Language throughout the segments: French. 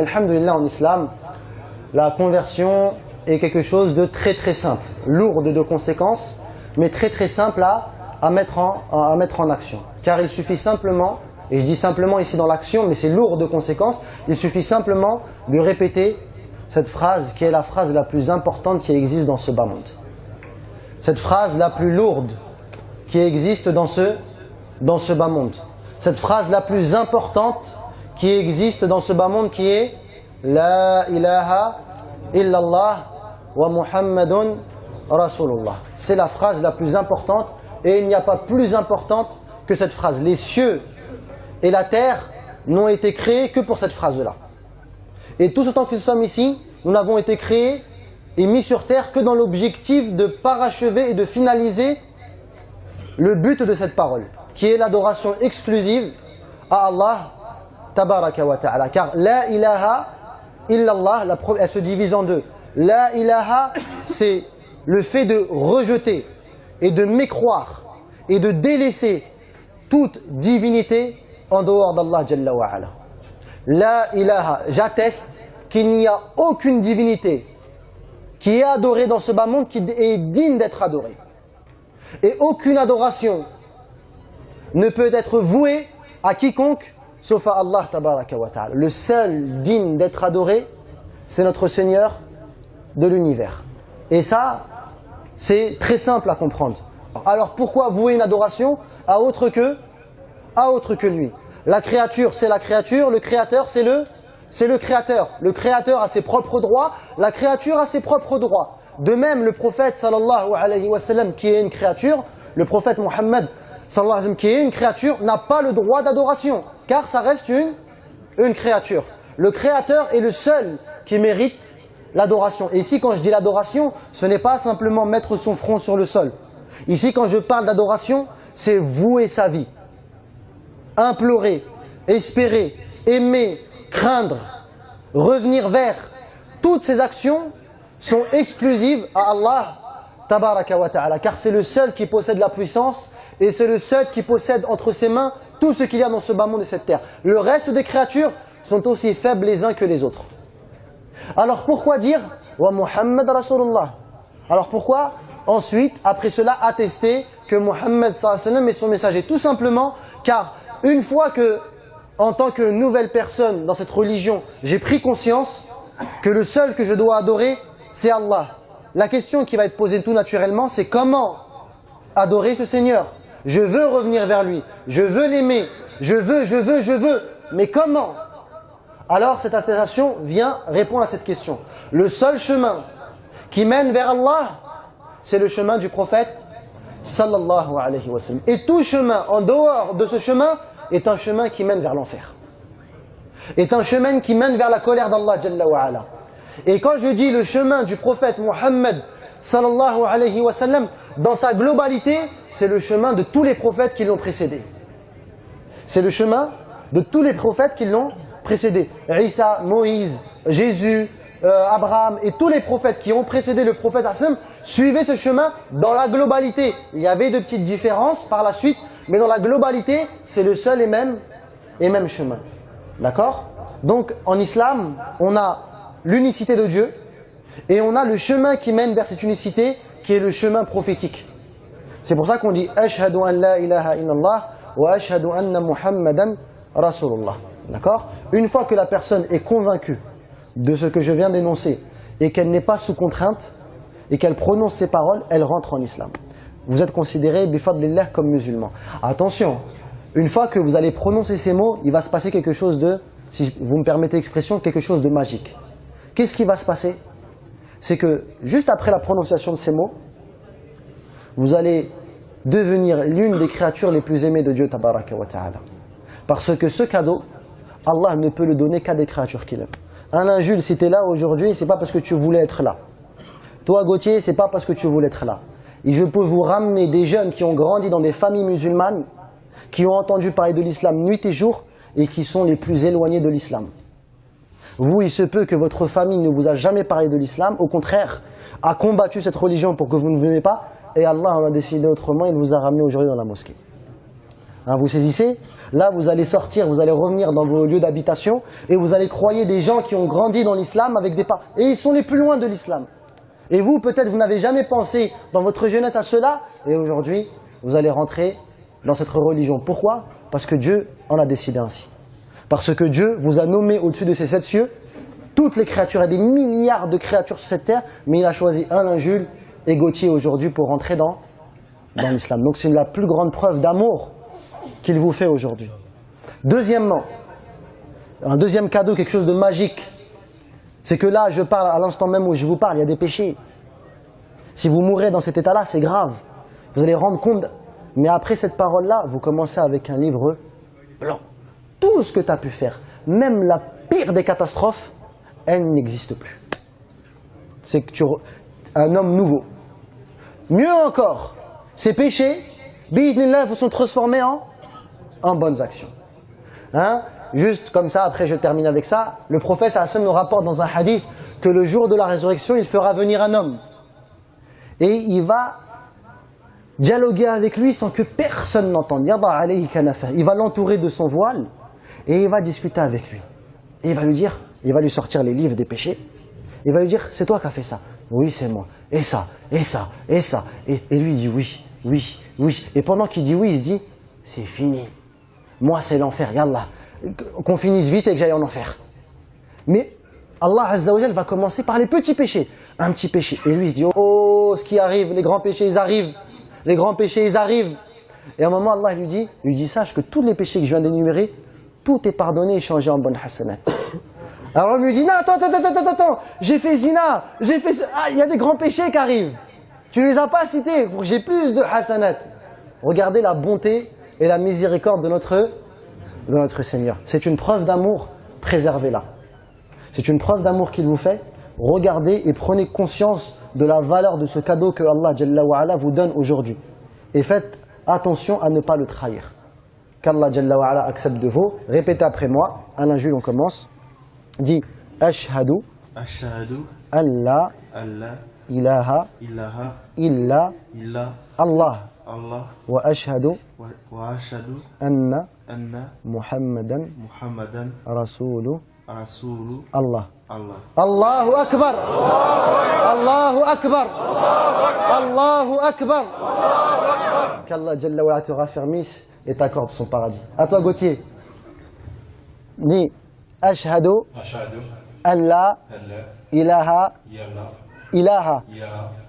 Alhamdulillah, en islam, la conversion est quelque chose de très très simple, lourde de conséquences, mais très très simple à mettre en action. Car il suffit simplement, et je dis simplement ici dans l'action, mais c'est lourd de conséquences, il suffit simplement de répéter cette phrase qui est la phrase la plus importante qui existe dans ce bas monde. Cette phrase la plus lourde qui existe dans ce bas monde. Cette phrase la plus importante qui existe dans ce bas monde qui est La ilaha illallah wa Muhammadun Rasulullah. C'est la phrase la plus importante et il n'y a pas plus importante que cette phrase. Les cieux et la terre n'ont été créés que pour cette phrase-là. Et tout ce temps que nous sommes ici, nous n'avons été créés et mis sur terre que dans l'objectif de parachever et de finaliser le but de cette parole, qui est l'adoration exclusive à Allah tabaraka wa ta'ala. Car la ilaha illallah, elle se divise en deux. La ilaha, c'est le fait de rejeter et de mécroire et de délaisser toute divinité en dehors d'Allah Jalla wa ala. La ilaha, j'atteste qu'il n'y a aucune divinité qui est adorée dans ce bas monde qui est digne d'être adorée. Et aucune adoration ne peut être vouée à quiconque sauf à Allah tabaraka wa ta'ala. Le seul digne d'être adoré, c'est notre Seigneur de l'univers. Et ça, c'est très simple à comprendre. Alors pourquoi vouer une adoration à autre que lui? La créature, c'est la créature, le créateur, c'est le créateur. Le créateur a ses propres droits, la créature a ses propres droits. De même, le prophète sallallahu alayhi wa sallam, qui est une créature, le prophète Mohammed sallallahu alayhi wa sallam, qui est une créature, n'a pas le droit d'adoration, car ça reste une créature. Le créateur est le seul qui mérite l'adoration. Et ici, quand je dis l'adoration, ce n'est pas simplement mettre son front sur le sol. Ici, quand je parle d'adoration, c'est vouer sa vie. Implorer, espérer, aimer, craindre, revenir vers. Toutes ces actions sont exclusives à Allah tabaraka wa ta'ala, car c'est le seul qui possède la puissance et c'est le seul qui possède entre ses mains tout ce qu'il y a dans ce bas monde et cette terre. Le reste des créatures sont aussi faibles les uns que les autres. Alors pourquoi dire Wa Muhammad Rasulullah? Alors pourquoi ensuite, après cela, attester que Muhammad sallallahu alayhi wa sallam est son messager? Tout simplement car une fois que, en tant que nouvelle personne dans cette religion, j'ai pris conscience que le seul que je dois adorer, c'est Allah. La question qui va être posée tout naturellement, c'est comment adorer ce Seigneur? Je veux revenir vers lui, je veux l'aimer, je veux, mais comment? Alors cette attestation vient répondre à cette question. Le seul chemin qui mène vers Allah, c'est le chemin du prophète sallallahu alayhi wa sallam. Et tout chemin en dehors de ce chemin est un chemin qui mène vers l'enfer. Est un chemin qui mène vers la colère d'Allah Jalla wa ala. Et quand je dis le chemin du prophète Mohammed sallallahu alayhi wa sallam, dans sa globalité, c'est le chemin de tous les prophètes qui l'ont précédé. C'est le chemin de tous les prophètes qui l'ont précédé. Isa, Moïse, Jésus, Abraham et tous les prophètes qui ont précédé le prophète sallam suivaient ce chemin dans la globalité. Il y avait de petites différences par la suite, mais dans la globalité, c'est le seul et même chemin. D'accord? Donc en islam, on a l'unicité de Dieu et on a le chemin qui mène vers cette unicité qui est le chemin prophétique. C'est pour ça qu'on dit Ashhadu an la ilaha illallah wa ashhadu anna Muhammadan Rasulullah. D'accord? Une fois que la personne est convaincue de ce que je viens d'énoncer et qu'elle n'est pas sous contrainte et qu'elle prononce ces paroles, elle rentre en islam. Vous êtes considéré bifadlillah comme musulman. Attention, une fois que vous allez prononcer ces mots, il va se passer quelque chose de, si vous me permettez l'expression, quelque chose de magique. Qu'est-ce qui va se passer? C'est que juste après la prononciation de ces mots, vous allez devenir l'une des créatures les plus aimées de Dieu tabaraka wa ta'ala. Parce que ce cadeau, Allah ne peut le donner qu'à des créatures qu'il aime. Alain Jules, si tu es là aujourd'hui, c'est pas parce que tu voulais être là. Toi Gauthier, c'est pas parce que tu voulais être là. Et je peux vous ramener des jeunes qui ont grandi dans des familles musulmanes, qui ont entendu parler de l'islam nuit et jour, et qui sont les plus éloignés de l'islam. Vous, il se peut que votre famille ne vous a jamais parlé de l'islam, au contraire, a combattu cette religion pour que vous ne veniez pas, et Allah en a décidé autrement, il vous a ramené aujourd'hui dans la mosquée. Hein, vous saisissez? Là, vous allez sortir, vous allez revenir dans vos lieux d'habitation et vous allez croiser des gens qui ont grandi dans l'islam avec des parents. Et ils sont les plus loin de l'islam. Et vous, peut-être, vous n'avez jamais pensé dans votre jeunesse à cela. Et aujourd'hui, vous allez rentrer dans cette religion. Pourquoi? Parce que Dieu en a décidé ainsi. Parce que Dieu vous a nommé au-dessus de ces 7 cieux toutes les créatures. Il y a des milliards de créatures sur cette terre, mais il a choisi Alain Jules et Gauthier aujourd'hui pour rentrer dans l'islam. Donc c'est la plus grande preuve d'amour qu'il vous fait aujourd'hui. Deuxièmement, un deuxième cadeau, quelque chose de magique, c'est que là, je parle à l'instant même où je vous parle, il y a des péchés. Si vous mourrez dans cet état-là, c'est grave. Vous allez rendre compte. Mais après cette parole-là, vous commencez avec un livre blanc. Tout ce que tu as pu faire, même la pire des catastrophes, elle n'existe plus. C'est que tu un homme nouveau. Mieux encore, ces péchés, bi'idhnillah, vous sont transformés en bonnes actions. Hein? Juste comme ça, après je termine avec ça, le prophète sallallahu nous rapporte dans un hadith que le jour de la résurrection, il fera venir un homme. Et il va dialoguer avec lui sans que personne n'entende. Il va l'entourer de son voile et il va discuter avec lui. Et il va lui dire, il va lui sortir les livres des péchés. Il va lui dire, c'est toi qui as fait ça. Oui, c'est moi. Et ça, et ça, et ça. Et lui dit oui, oui, oui. Et pendant qu'il dit oui, il se dit, c'est fini. Moi, c'est l'enfer. Yallah. Qu'on finisse vite et que j'aille en enfer. Mais Allah Azza wa Jal va commencer par les petits péchés. Un petit péché. Et lui, il se dit, oh, ce qui arrive, les grands péchés, ils arrivent. Les grands péchés, ils arrivent. Et à un moment, Allah lui dit, sache que tous les péchés que je viens d'énumérer, tout est pardonné et changé en bonne hasanat. Alors on lui dit, non, attends, j'ai fait zina, j'ai fait... Ah, il y a des grands péchés qui arrivent. Tu ne les as pas cités pour que j'ai plus de hasanat. Regardez la bonté et la miséricorde de notre Seigneur. C'est une preuve d'amour, préservez-la. C'est une preuve d'amour qu'il vous fait. Regardez et prenez conscience de la valeur de ce cadeau que Allah Jalla wa Ala vous donne aujourd'hui. Et faites attention à ne pas le trahir. Qu'Allah Jalla wa Ala accepte de vous. Répétez après moi. Alain Jules, on commence. Dis Ashhadu an la ilaha illa Allah wa ashhadu anna Muhammadan Rasulu Allah. Allahu Akbar. Allahu Akbar. Allahu Akbar. Qu'Allah Jalla wa Ala te raffermisse et t'accorde son paradis. À toi Gauthier. Dis Ashhadu an la ilaha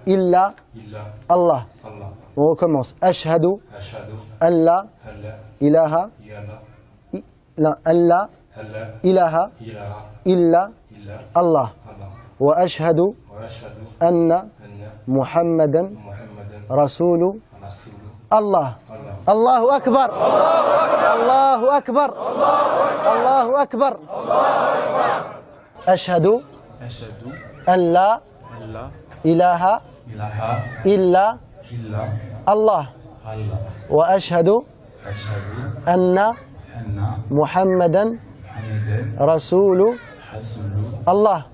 illa Allah. On recommence. Ashhadu an la ilaha illa Allah. Wa ashhadu anna Muhammadan Rasulu Allah. Allahu Akbar. Allahu Akbar. Allahu Akbar. Ashhadu an la ilaha illa Allah. Wa ashhadu anna Muhammadan Rasulu Allah.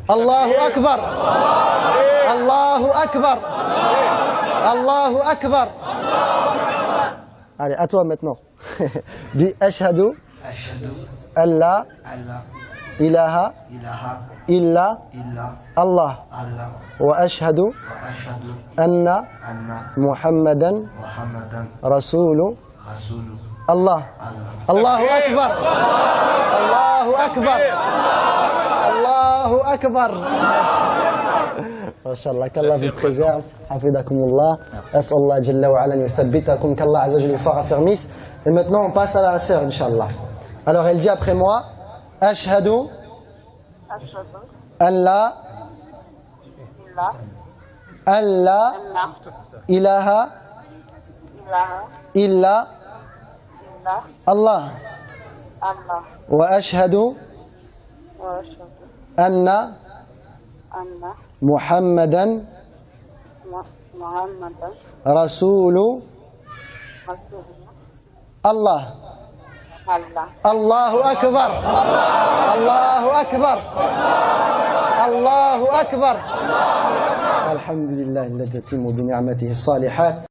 Allahu Akbar. Allahu Akbar. Allahu Akbar. Allez, à toi maintenant. Dis Ashhadu an la ilaha illa Allah. Wa ashhadu anna Muhammadan Rasulu Allah. Allahu Akbar. Allahu Akbar. Allahu Akbar. Masha'Allah, qu'Allah vous préserve. Hafidakumullah. As'Allah Jalla wa Ala yuthabbitakum, qu'Allah Azza wa Jalla vous affermisse. Et maintenant, on passe à la sœur, Inch'Allah. Alors, elle dit après moi, Ashhadu an la ilaha illa Allah. Wa ashhadu anna Muhammadan Rasulu Allah. Allahu Akbar. Allahu Akbar. Allahu Akbar. Alhamdulillah alladhi yatimu bi ni'matihi as-salihat.